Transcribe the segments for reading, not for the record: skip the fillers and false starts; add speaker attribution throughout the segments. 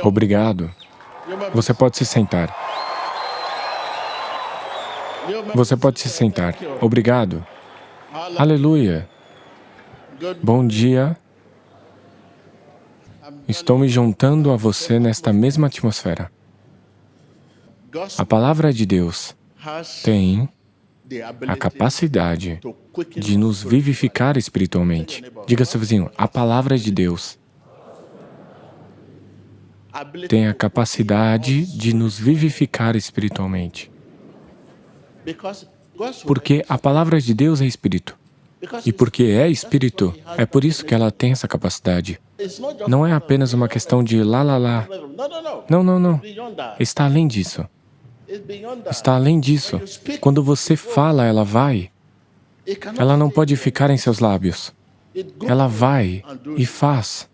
Speaker 1: Obrigado. Você pode se sentar. Você pode se sentar. Obrigado. Aleluia. Bom dia. Estou me juntando a você nesta mesma atmosfera. A palavra de Deus tem a capacidade de nos vivificar espiritualmente. Diga ao seu vizinho, a palavra de Deus tem a capacidade de nos vivificar espiritualmente. Porque a palavra de Deus é Espírito. E porque é Espírito, é por isso que ela tem essa capacidade. Não é apenas uma questão de lá, lá, lá. Não, não, não. Está além disso. Está além disso. Quando você fala, ela vai. Ela não pode ficar em seus lábios. Ela vai e faz.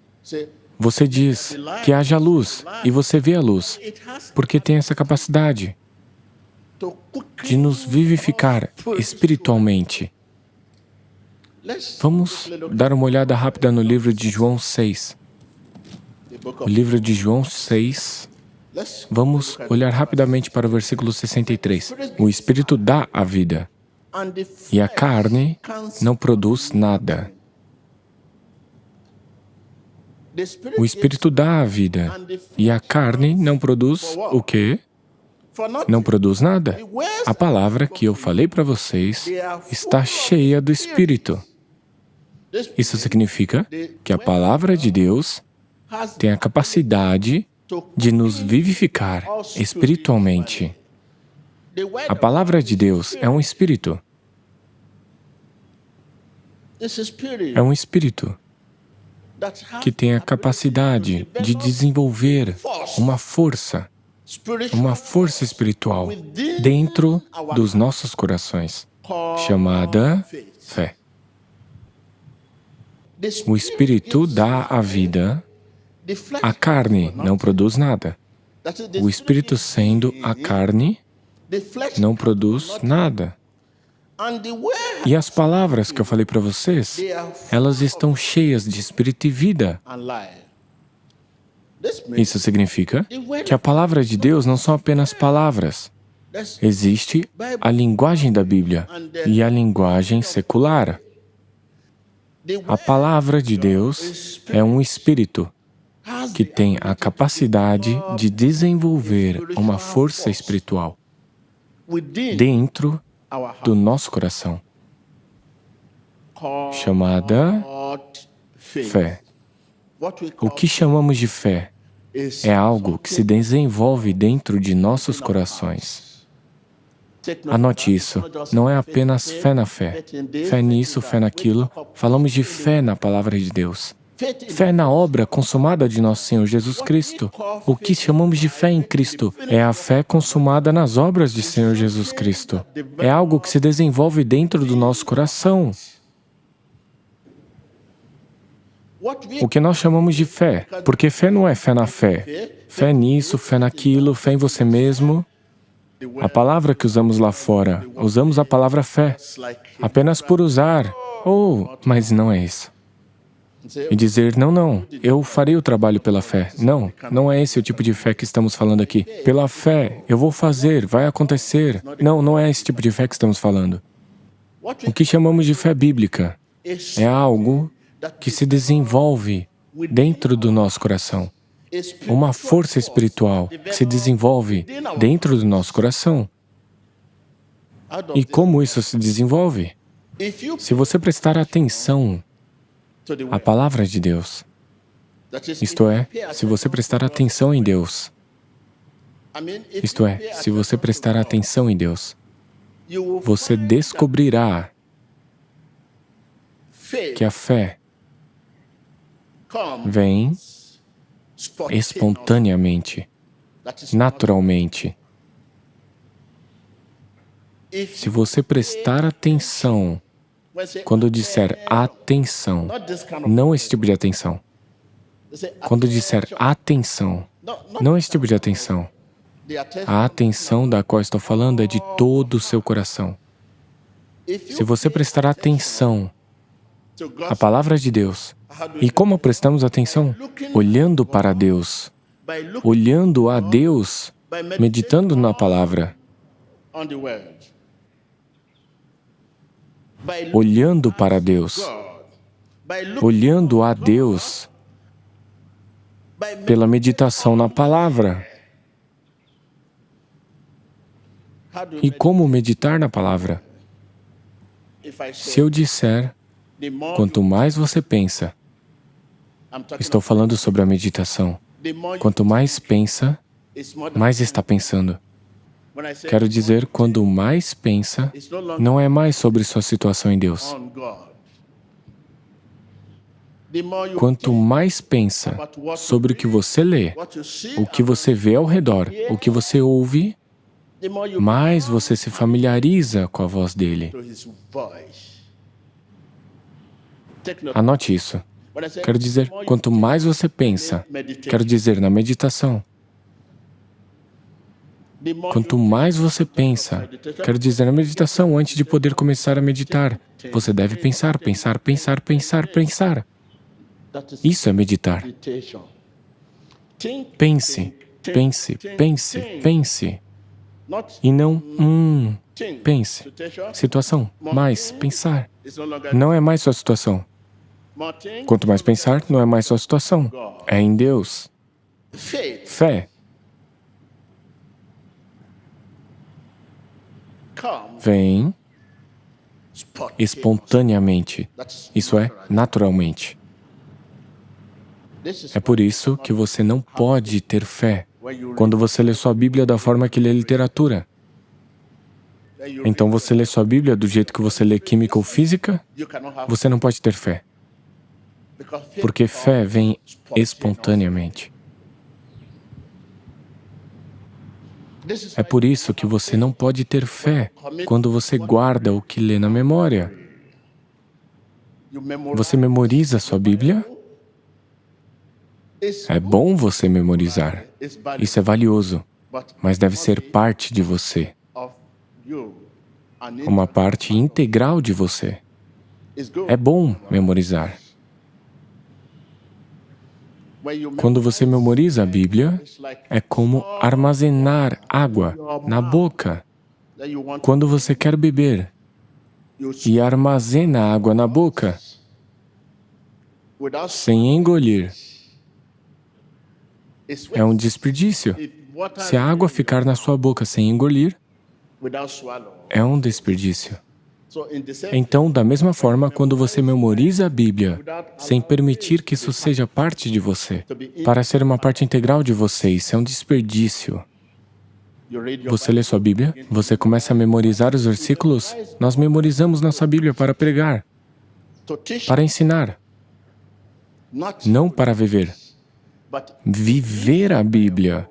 Speaker 1: Você diz que haja luz e você vê a luz, porque tem essa capacidade de nos vivificar espiritualmente. Vamos dar uma olhada rápida no livro de João 6. O livro de João 6, vamos olhar rapidamente para o versículo 63. O Espírito dá a vida, e a carne não produz nada. O Espírito dá a vida, e a carne não produz o quê? Não produz nada. A palavra que eu falei para vocês está cheia do Espírito. Isso significa que a palavra de Deus tem a capacidade de nos vivificar espiritualmente. A palavra de Deus é um Espírito. É um Espírito que tem a capacidade de desenvolver uma força espiritual dentro dos nossos corações, chamada fé. O Espírito dá a vida, a carne não produz nada. O Espírito sendo a carne não produz nada. E as palavras que eu falei para vocês, elas estão cheias de Espírito e vida. Isso significa que a palavra de Deus não são apenas palavras. Existe a linguagem da Bíblia e a linguagem secular. A palavra de Deus é um Espírito que tem a capacidade de desenvolver uma força espiritual dentro do nosso coração, chamada fé. O que chamamos de fé é algo que se desenvolve dentro de nossos corações. Anote isso, não é apenas fé na fé, fé nisso, fé naquilo. Falamos de fé na palavra de Deus. Fé na obra consumada de nosso Senhor Jesus Cristo. O que chamamos de fé em Cristo é a fé consumada nas obras de Senhor Jesus Cristo. É algo que se desenvolve dentro do nosso coração. O que nós chamamos de fé, porque fé não é fé na fé. Fé nisso, fé naquilo, fé em você mesmo. A palavra que usamos lá fora, usamos a palavra fé, apenas por usar. Mas não é isso. E dizer, não, não, eu farei o trabalho pela fé. Não, não é esse o tipo de fé que estamos falando aqui. Pela fé, eu vou fazer, vai acontecer. Não, não é esse tipo de fé que estamos falando. O que chamamos de fé bíblica é algo que se desenvolve dentro do nosso coração. Uma força espiritual que se desenvolve dentro do nosso coração. E como isso se desenvolve? Se você prestar atenção à palavra de Deus, isto é, se você prestar atenção em Deus, isto é, se você prestar atenção em Deus, você descobrirá que a fé vem espontaneamente, naturalmente. Se você prestar atenção, quando disser atenção, não esse tipo de atenção. Quando disser atenção, não esse tipo de atenção. A atenção da qual estou falando é de todo o seu coração. Se você prestar atenção à palavra de Deus, e como prestamos atenção? Olhando para Deus, olhando a Deus, meditando na palavra, olhando para Deus, olhando a Deus, pela meditação na palavra. E como meditar na palavra? Se eu disser, quanto mais você pensa, estou falando sobre a meditação. Quanto mais pensa, mais está pensando. Quero dizer, quando mais pensa, não é mais sobre sua situação em Deus. Quanto mais pensa sobre o que você lê, o que você vê ao redor, o que você ouve, mais você se familiariza com a voz dele. Anote isso. Quero dizer, quanto mais você pensa, quero dizer, na meditação. Quanto mais você pensa, quero dizer, na meditação, antes de poder começar a meditar, você deve pensar, pensar, pensar, pensar, pensar. Isso é meditar. Pense, pense, pense, pense. E não, pense. Situação, mais, pensar. Não é mais sua situação. Quanto mais pensar, não é mais sua situação. É em Deus. Fé. Vem espontaneamente. Isso é, naturalmente. É por isso que você não pode ter fé quando você lê sua Bíblia da forma que lê literatura. Então você lê sua Bíblia do jeito que você lê química ou física, você não pode ter fé. Porque fé vem espontaneamente. É por isso que você não pode ter fé quando você guarda o que lê na memória. Você memoriza sua Bíblia? É bom você memorizar. Isso é valioso, mas deve ser parte de você. Uma parte integral de você. É bom memorizar. Quando você memoriza a Bíblia, é como armazenar água na boca. Quando você quer beber e armazena água na boca, sem engolir, é um desperdício. Se a água ficar na sua boca sem engolir, é um desperdício. Então, da mesma forma, quando você memoriza a Bíblia, sem permitir que isso seja parte de você, para ser uma parte integral de você, isso é um desperdício. Você lê sua Bíblia, você começa a memorizar os versículos, nós memorizamos nossa Bíblia para pregar, para ensinar, não para viver. Viver a Bíblia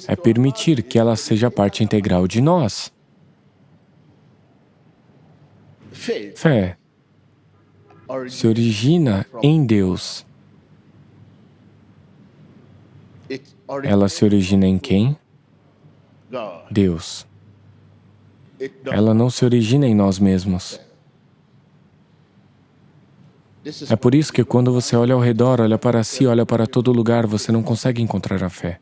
Speaker 1: é permitir que ela seja parte integral de nós. Fé se origina em Deus. Ela se origina em quem? Deus. Ela não se origina em nós mesmos. É por isso que quando você olha ao redor, olha para si, olha para todo lugar, você não consegue encontrar a fé.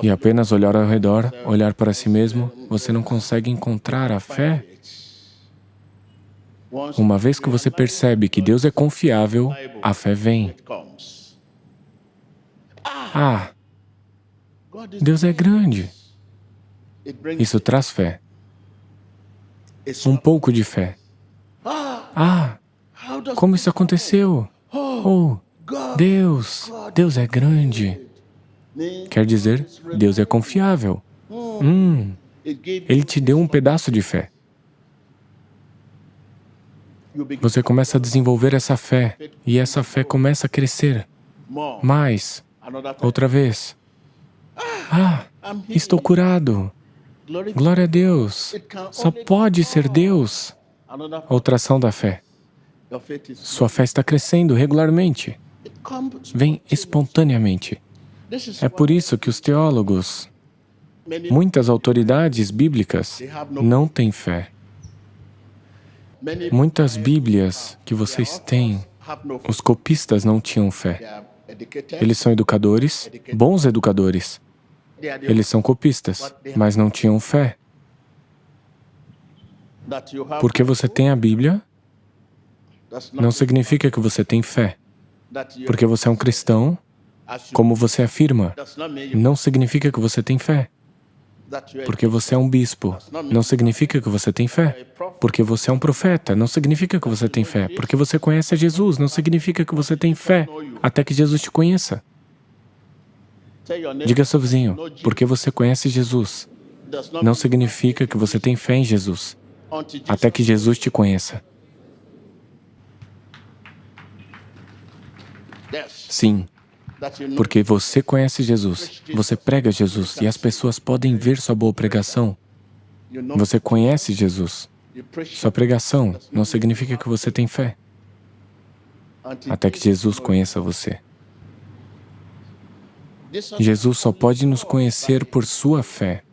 Speaker 1: E apenas olhar ao redor, olhar para si mesmo, você não consegue encontrar a fé. Uma vez que você percebe que Deus é confiável, a fé vem. Ah, Deus é grande. Isso traz fé. Um pouco de fé. Ah, como isso aconteceu? Oh, Deus é grande. Quer dizer, Deus é confiável. Ele te deu um pedaço de fé. Você começa a desenvolver essa fé, e essa fé começa a crescer. Mais, outra vez. Ah, estou curado. Glória a Deus. Só pode ser Deus. Outra ação da fé. Sua fé está crescendo regularmente. Vem espontaneamente. É por isso que os teólogos, muitas autoridades bíblicas, não têm fé. Muitas Bíblias que vocês têm, os copistas não tinham fé. Eles são educadores, bons educadores. Eles são copistas, mas não tinham fé. Porque você tem a Bíblia, não significa que você tem fé. Porque você é um cristão, como você afirma, não significa que você tem fé. Porque você é um bispo, não significa que você tem fé. Porque você é um profeta, não significa que você tem fé. Porque você conhece a Jesus, não significa que você tem fé, até que Jesus te conheça. Diga ao seu vizinho, porque você conhece Jesus, não significa que você tem fé em Jesus, até que Jesus te conheça. Sim, porque você conhece Jesus, você prega Jesus e as pessoas podem ver sua boa pregação. Você conhece Jesus. Sua pregação não significa que você tem fé, até que Jesus conheça você. Jesus só pode nos conhecer por sua fé,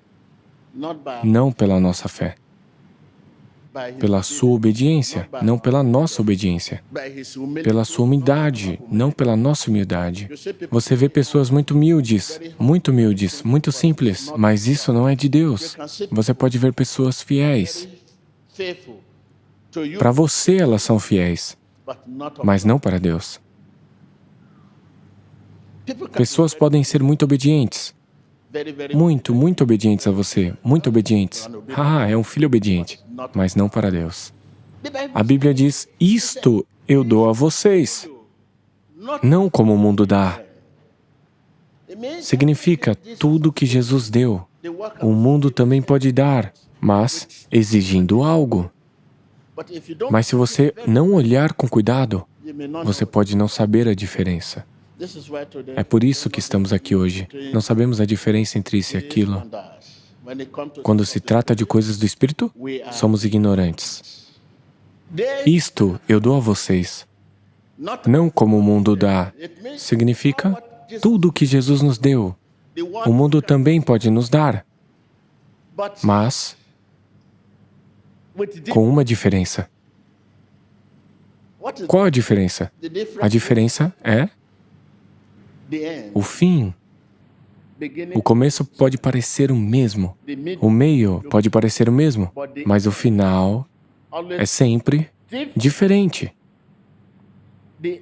Speaker 1: não pela nossa fé. Pela sua obediência, não pela nossa obediência. Pela sua humildade, não pela nossa humildade. Você vê pessoas muito humildes, muito simples, mas isso não é de Deus. Você pode ver pessoas fiéis. Para você, elas são fiéis, mas não para Deus. Pessoas podem ser muito obedientes, muito obedientes a você, muito obedientes. Haha, é um filho obediente, mas não para Deus. A Bíblia diz, isto eu dou a vocês, não como o mundo dá. Significa tudo que Jesus deu. O mundo também pode dar, mas exigindo algo. Mas se você não olhar com cuidado, você pode não saber a diferença. É por isso que estamos aqui hoje. Não sabemos a diferença entre isso e aquilo. Quando se trata de coisas do Espírito, somos ignorantes. Isto eu dou a vocês, não como o mundo dá. Significa tudo o que Jesus nos deu. O mundo também pode nos dar, mas com uma diferença. Qual a diferença? A diferença é o fim. O começo pode parecer o mesmo, o meio pode parecer o mesmo, mas o final é sempre diferente.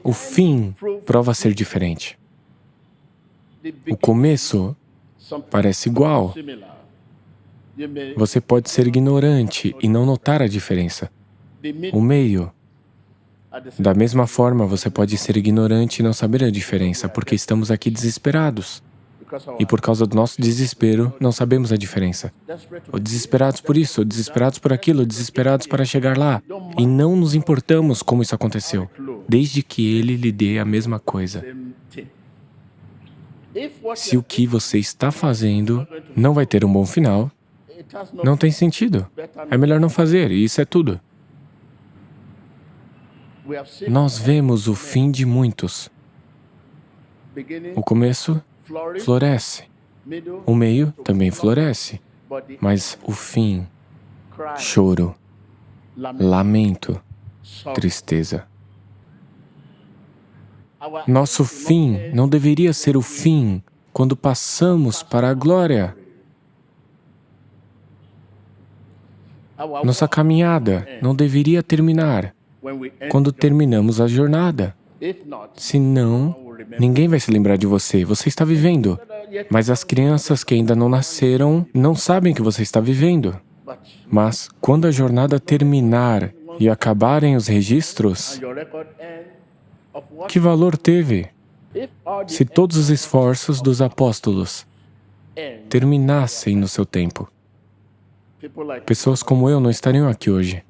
Speaker 1: O fim prova ser diferente. O começo parece igual. Você pode ser ignorante e não notar a diferença. O meio, da mesma forma, você pode ser ignorante e não saber a diferença, porque estamos aqui desesperados. E por causa do nosso desespero, não sabemos a diferença. Ou desesperados por isso, ou desesperados por aquilo, ou desesperados para chegar lá. E não nos importamos como isso aconteceu, desde que Ele lhe dê a mesma coisa. Se o que você está fazendo não vai ter um bom final, não tem sentido. É melhor não fazer, e isso é tudo. Nós vemos o fim de muitos. O começo floresce, o meio também floresce, mas o fim, choro, lamento, tristeza. Nosso fim não deveria ser o fim quando passamos para a glória. Nossa caminhada não deveria terminar quando terminamos a jornada. Senão, ninguém vai se lembrar de você. Você está vivendo. Mas as crianças que ainda não nasceram não sabem que você está vivendo. Mas, quando a jornada terminar e acabarem os registros, que valor teve? Se todos os esforços dos apóstolos terminassem no seu tempo, pessoas como eu não estariam aqui hoje.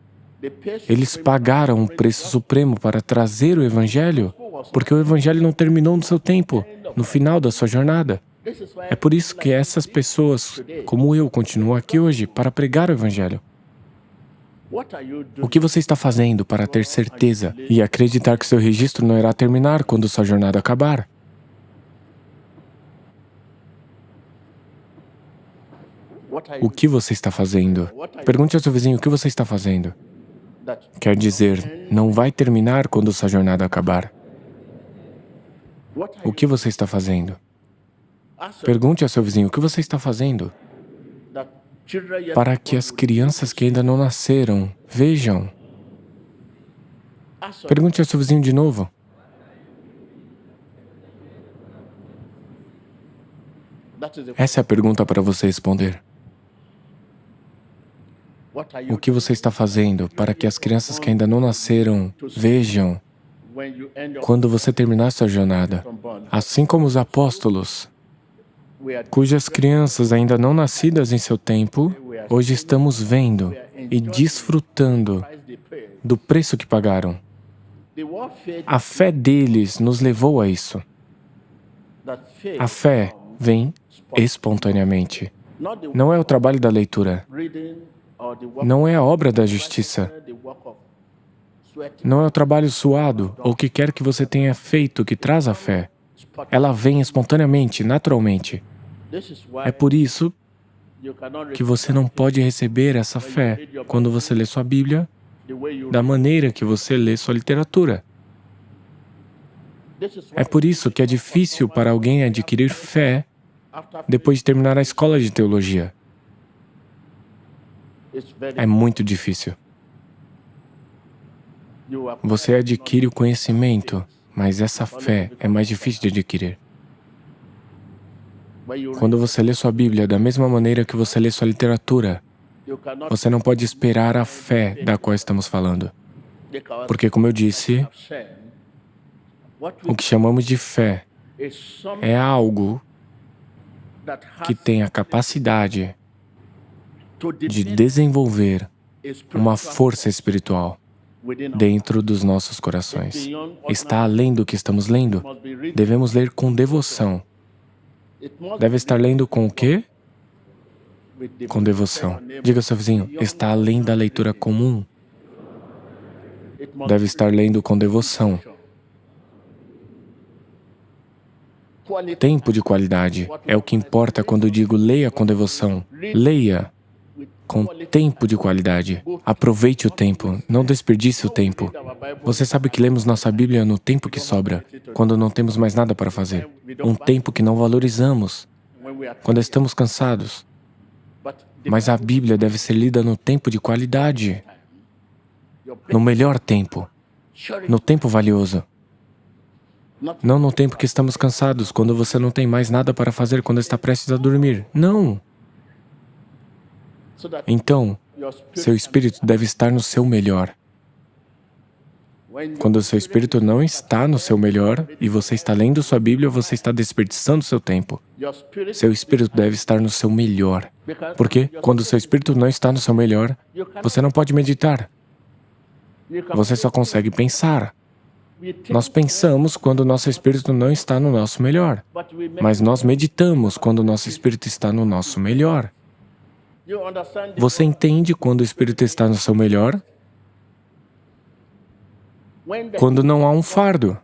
Speaker 1: Eles pagaram um preço supremo para trazer o Evangelho, porque o Evangelho não terminou no seu tempo, no final da sua jornada. É por isso que essas pessoas, como eu, continuam aqui hoje para pregar o Evangelho. O que você está fazendo para ter certeza e acreditar que seu registro não irá terminar quando sua jornada acabar? O que você está fazendo? Pergunte ao seu vizinho o que você está fazendo. Quer dizer, não vai terminar quando sua jornada acabar. O que você está fazendo? Pergunte ao seu vizinho, o que você está fazendo? Para que as crianças que ainda não nasceram vejam. Pergunte ao seu vizinho de novo. Essa é a pergunta para você responder. O que você está fazendo para que as crianças que ainda não nasceram vejam quando você terminar sua jornada? Assim como os apóstolos, cujas crianças ainda não nascidas em seu tempo, hoje estamos vendo e desfrutando do preço que pagaram. A fé deles nos levou a isso. A fé vem espontaneamente. Não é o trabalho da leitura. Não é a obra da justiça. Não é o trabalho suado ou o que quer que você tenha feito que traz a fé. Ela vem espontaneamente, naturalmente. É por isso que você não pode receber essa fé quando você lê sua Bíblia da maneira que você lê sua literatura. É por isso que é difícil para alguém adquirir fé depois de terminar a escola de teologia. É muito difícil. Você adquire o conhecimento, mas essa fé é mais difícil de adquirir. Quando você lê sua Bíblia da mesma maneira que você lê sua literatura, você não pode esperar a fé da qual estamos falando. Porque, como eu disse, o que chamamos de fé é algo que tem a capacidade de desenvolver uma força espiritual dentro dos nossos corações. Está além do que estamos lendo. Devemos ler com devoção. Deve estar lendo com o quê? Com devoção. Diga ao seu vizinho, está além da leitura comum. Deve estar lendo com devoção. Tempo de qualidade é o que importa quando eu digo leia com devoção. Leia com tempo de qualidade. Aproveite o tempo, não desperdice o tempo. Você sabe que lemos nossa Bíblia no tempo que sobra, quando não temos mais nada para fazer. Um tempo que não valorizamos, quando estamos cansados. Mas a Bíblia deve ser lida no tempo de qualidade, no melhor tempo, no tempo valioso. Não no tempo que estamos cansados, quando você não tem mais nada para fazer, quando está prestes a dormir. Não! Então, seu espírito deve estar no seu melhor. Quando o seu espírito não está no seu melhor e você está lendo sua Bíblia, você está desperdiçando seu tempo. Seu espírito deve estar no seu melhor. Porque, quando o seu espírito não está no seu melhor, você não pode meditar. Você só consegue pensar. Nós pensamos quando o nosso espírito não está no nosso melhor. Mas nós meditamos quando o nosso espírito está no nosso melhor. Você entende quando o espírito está no seu melhor? Quando não há um fardo.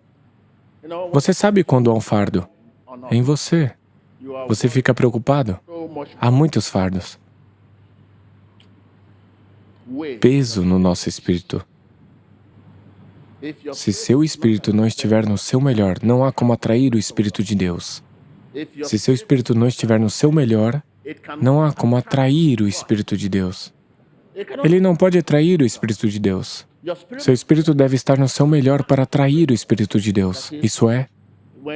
Speaker 1: Você sabe quando há um fardo? É em você. Você fica preocupado? Há muitos fardos. Peso no nosso espírito. Se seu espírito não estiver no seu melhor, não há como atrair o Espírito de Deus. Se seu espírito não estiver no seu melhor, não há como atrair o Espírito de Deus. Ele não pode atrair o Espírito de Deus. Seu espírito deve estar no seu melhor para atrair o Espírito de Deus. Isso é,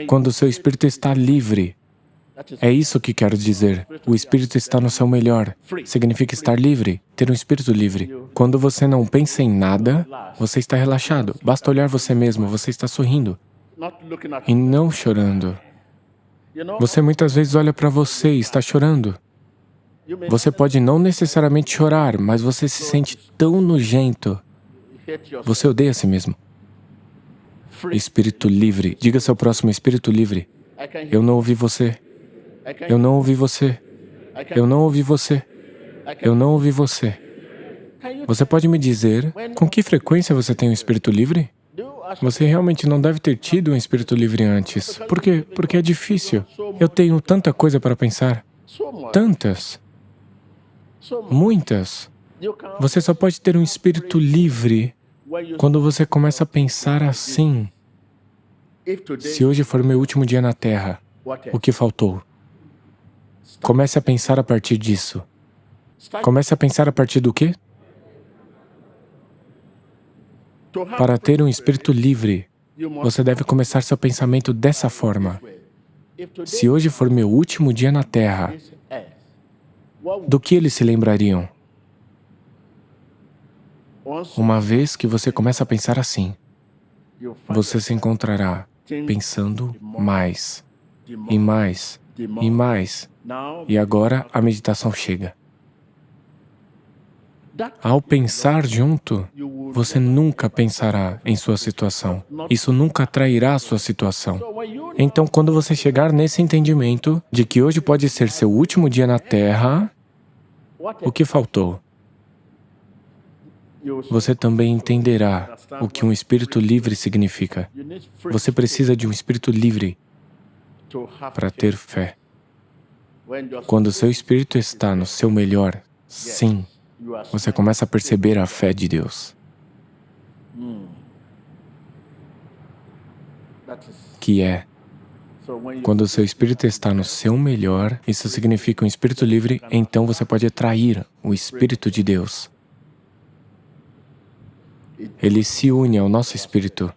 Speaker 1: quando o seu espírito está livre. É isso que quero dizer. O espírito está no seu melhor. Significa estar livre, ter um espírito livre. Quando você não pensa em nada, você está relaxado. Basta olhar você mesmo, você está sorrindo. E não chorando. Você muitas vezes olha para você e está chorando. Você pode não necessariamente chorar, mas você se sente tão nojento. Você odeia a si mesmo. Espírito livre. Diga ao seu próximo, espírito livre. Eu não ouvi você. Eu não ouvi você. Eu não ouvi você. Eu não ouvi você. Você pode me dizer com que frequência você tem um espírito livre? Você realmente não deve ter tido um espírito livre antes. Por quê? Porque é difícil. Eu tenho tanta coisa para pensar. Tantas. Muitas. Você só pode ter um espírito livre quando você começa a pensar assim. Se hoje for meu último dia na Terra, o que faltou? Comece a pensar a partir disso. Comece a pensar a partir do quê? Para ter um espírito livre, você deve começar seu pensamento dessa forma. Se hoje for meu último dia na Terra, do que eles se lembrariam? Uma vez que você começa a pensar assim, você se encontrará pensando mais, e mais, e mais. E agora a meditação chega. Ao pensar junto, você nunca pensará em sua situação. Isso nunca atrairá a sua situação. Então, quando você chegar nesse entendimento de que hoje pode ser seu último dia na Terra, o que faltou? Você também entenderá o que um espírito livre significa. Você precisa de um espírito livre para ter fé. Quando seu espírito está no seu melhor, sim, você começa a perceber a fé de Deus. Que é, quando o seu espírito está no seu melhor, isso significa um espírito livre, então você pode atrair o Espírito de Deus. Ele se une ao nosso espírito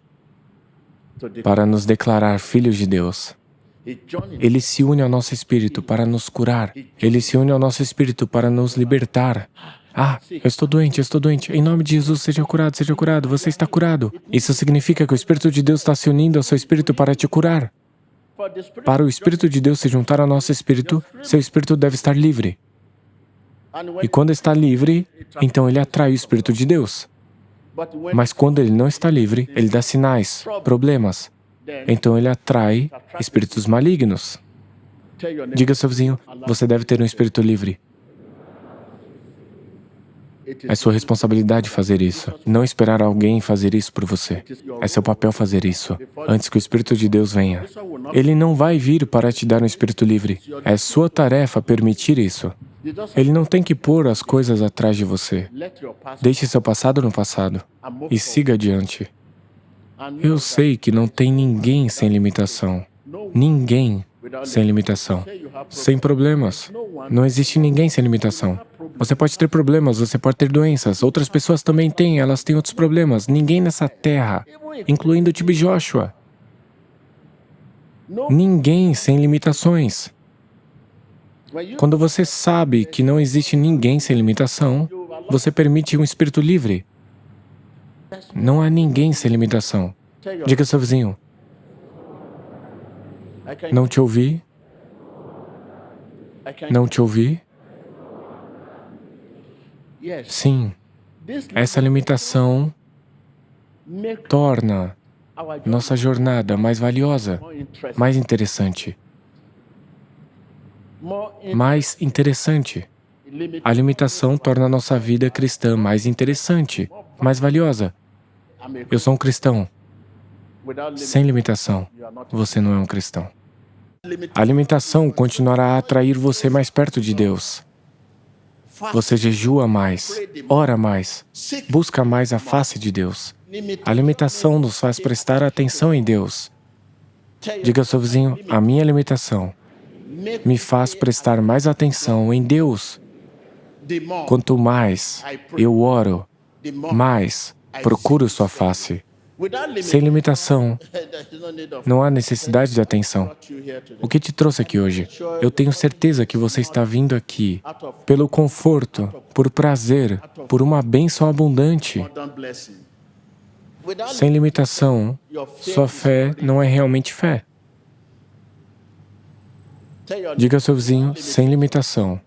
Speaker 1: para nos declarar filhos de Deus. Ele se une ao nosso espírito para nos curar. Ele se une ao nosso espírito para nos libertar. Ah, eu estou doente, em nome de Jesus, seja curado, você está curado. Isso significa que o Espírito de Deus está se unindo ao seu espírito para te curar. Para o Espírito de Deus se juntar ao nosso espírito, seu espírito deve estar livre. E quando está livre, então ele atrai o Espírito de Deus. Mas quando ele não está livre, ele dá sinais, problemas. Então ele atrai espíritos malignos. Diga ao seu vizinho, você deve ter um espírito livre. É sua responsabilidade fazer isso. Não esperar alguém fazer isso por você. É seu papel fazer isso, antes que o Espírito de Deus venha. Ele não vai vir para te dar um espírito livre. É sua tarefa permitir isso. Ele não tem que pôr as coisas atrás de você. Deixe seu passado no passado e siga adiante. Eu sei que não tem ninguém sem limitação. Ninguém sem limitação. Sem problemas. Não existe ninguém sem limitação. Você pode ter problemas, você pode ter doenças. Outras pessoas também têm, elas têm outros problemas. Ninguém nessa terra, incluindo o T.B. Joshua. Ninguém sem limitações. Quando você sabe que não existe ninguém sem limitação, você permite um espírito livre. Não há ninguém sem limitação. Diga ao seu vizinho. Não te ouvi? Não te ouvi? Sim. Essa limitação torna nossa jornada mais valiosa, mais interessante. Mais interessante. A limitação torna a nossa vida cristã mais interessante, mais valiosa. Eu sou um cristão. Sem limitação, você não é um cristão. A limitação continuará a atrair você mais perto de Deus. Você jejua mais, ora mais, busca mais a face de Deus. A limitação nos faz prestar atenção em Deus. Diga ao seu vizinho, a minha limitação me faz prestar mais atenção em Deus. Quanto mais eu oro, mais procuro sua face. Sem limitação, não há necessidade de atenção. O que te trouxe aqui hoje? Eu tenho certeza que você está vindo aqui pelo conforto, por prazer, por uma bênção abundante. Sem limitação, sua fé não é realmente fé. Diga ao seu vizinho, sem limitação.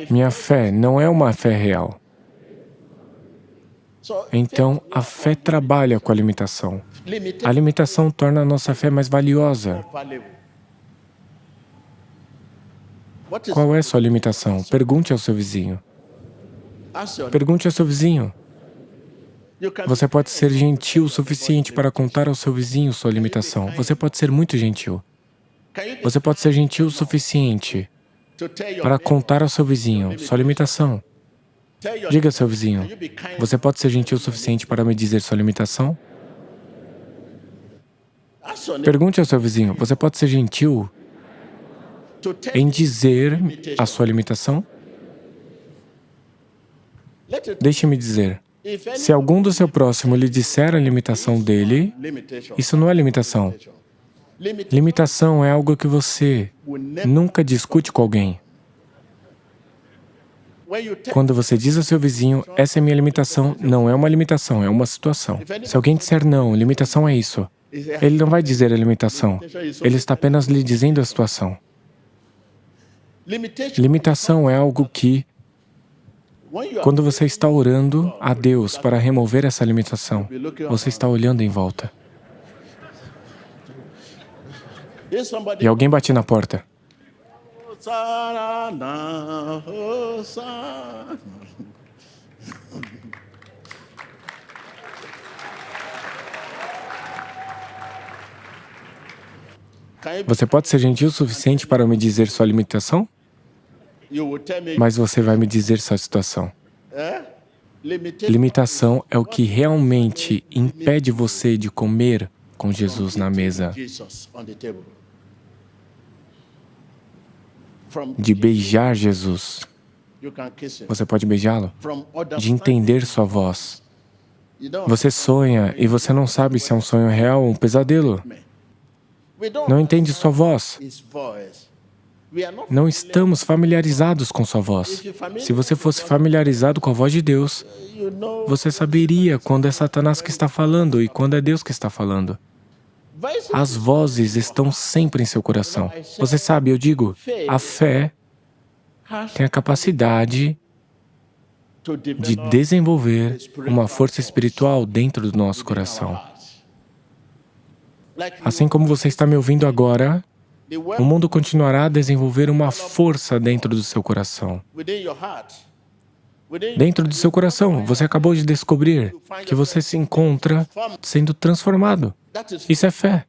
Speaker 1: Minha fé não é uma fé real. Então, a fé trabalha com a limitação. A limitação torna a nossa fé mais valiosa. Qual é sua limitação? Pergunte ao seu vizinho. Pergunte ao seu vizinho. Você pode ser gentil o suficiente para contar ao seu vizinho sua limitação. Você pode ser muito gentil. Você pode ser gentil o suficiente para contar ao seu vizinho sua limitação. Diga ao seu vizinho, você pode ser gentil o suficiente para me dizer sua limitação? Pergunte ao seu vizinho, você pode ser gentil em dizer a sua limitação? Deixe-me dizer, se algum do seu próximo lhe disser a limitação dele, isso não é limitação. Limitação é algo que você nunca discute com alguém. Quando você diz ao seu vizinho, essa é minha limitação, não é uma limitação, é uma situação. Se alguém disser não, limitação é isso, ele não vai dizer a limitação, ele está apenas lhe dizendo a situação. Limitação é algo que, quando você está orando a Deus para remover essa limitação, você está olhando em volta. E alguém bate na porta. Você pode ser gentil o suficiente para me dizer sua limitação? Mas você vai me dizer sua situação. Limitação é o que realmente impede você de comer com Jesus na mesa, de beijar Jesus. Você pode beijá-lo? De entender sua voz. Você sonha e você não sabe se é um sonho real ou um pesadelo. Não entende sua voz. Não estamos familiarizados com sua voz. Se você fosse familiarizado com a voz de Deus, você saberia quando é Satanás que está falando e quando é Deus que está falando. As vozes estão sempre em seu coração. Você sabe, eu digo, a fé tem a capacidade de desenvolver uma força espiritual dentro do nosso coração. Assim como você está me ouvindo agora, o mundo continuará a desenvolver uma força dentro do seu coração. Dentro do seu coração, você acabou de descobrir que você se encontra sendo transformado. Isso é fé.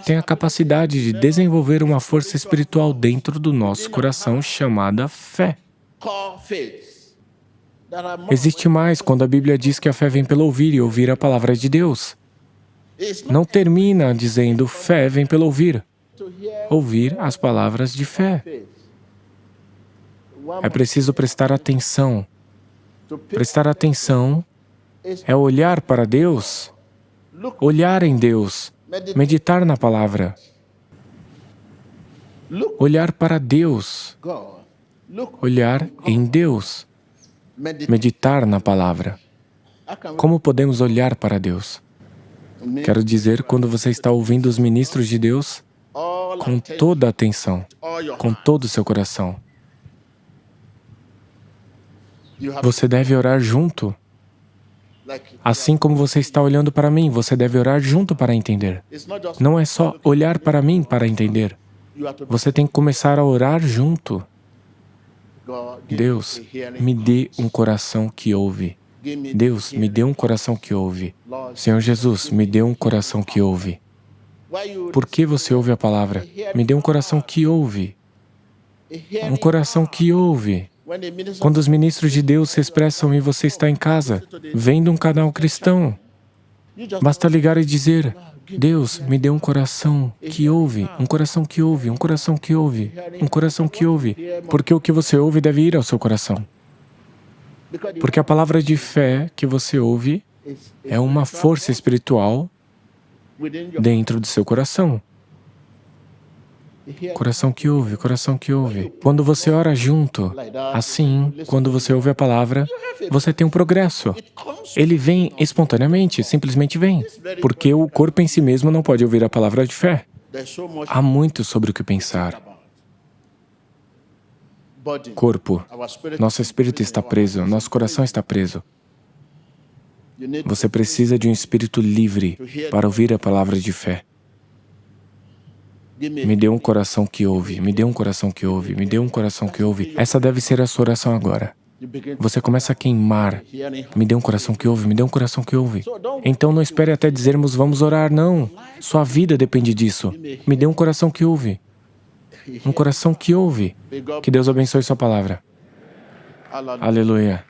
Speaker 1: Tem a capacidade de desenvolver uma força espiritual dentro do nosso coração chamada fé. Existe mais quando a Bíblia diz que a fé vem pelo ouvir e ouvir a palavra de Deus. Não termina dizendo fé vem pelo ouvir. Ouvir as palavras de fé. É preciso prestar atenção. Prestar atenção é olhar para Deus, olhar em Deus, meditar na palavra. Olhar para Deus, olhar em Deus, meditar na palavra. Como podemos olhar para Deus? Quero dizer, quando você está ouvindo os ministros de Deus, com toda a atenção, com todo o seu coração. Você deve orar junto. Assim como você está olhando para mim, você deve orar junto para entender. Não é só olhar para mim para entender. Você tem que começar a orar junto. Deus, me dê um coração que ouve. Deus, me dê um coração que ouve. Senhor Jesus, me dê um coração que ouve. Por que você ouve a palavra? Me dê um coração que ouve. Um coração que ouve. Quando os ministros de Deus se expressam e você está em casa, vendo um canal cristão, basta ligar e dizer, Deus, me dê um coração que ouve, um coração que ouve, um coração que ouve, um coração que ouve, porque o que você ouve deve ir ao seu coração. Porque a palavra de fé que você ouve é uma força espiritual dentro do seu coração. Coração que ouve, coração que ouve. Quando você ora junto, assim, quando você ouve a palavra, você tem um progresso. Ele vem espontaneamente, simplesmente vem. Porque o corpo em si mesmo não pode ouvir a palavra de fé. Há muito sobre o que pensar. Corpo. Nosso espírito está preso, nosso coração está preso. Você precisa de um espírito livre para ouvir a palavra de fé. Me dê um coração que ouve, me dê um coração que ouve, me dê um coração que ouve. Essa deve ser a sua oração agora. Você começa a queimar. Me dê um coração que ouve, me dê um coração que ouve. Então não espere até dizermos vamos orar, não. Sua vida depende disso. Me dê um coração que ouve. Um coração que ouve. Que Deus abençoe sua palavra. Aleluia.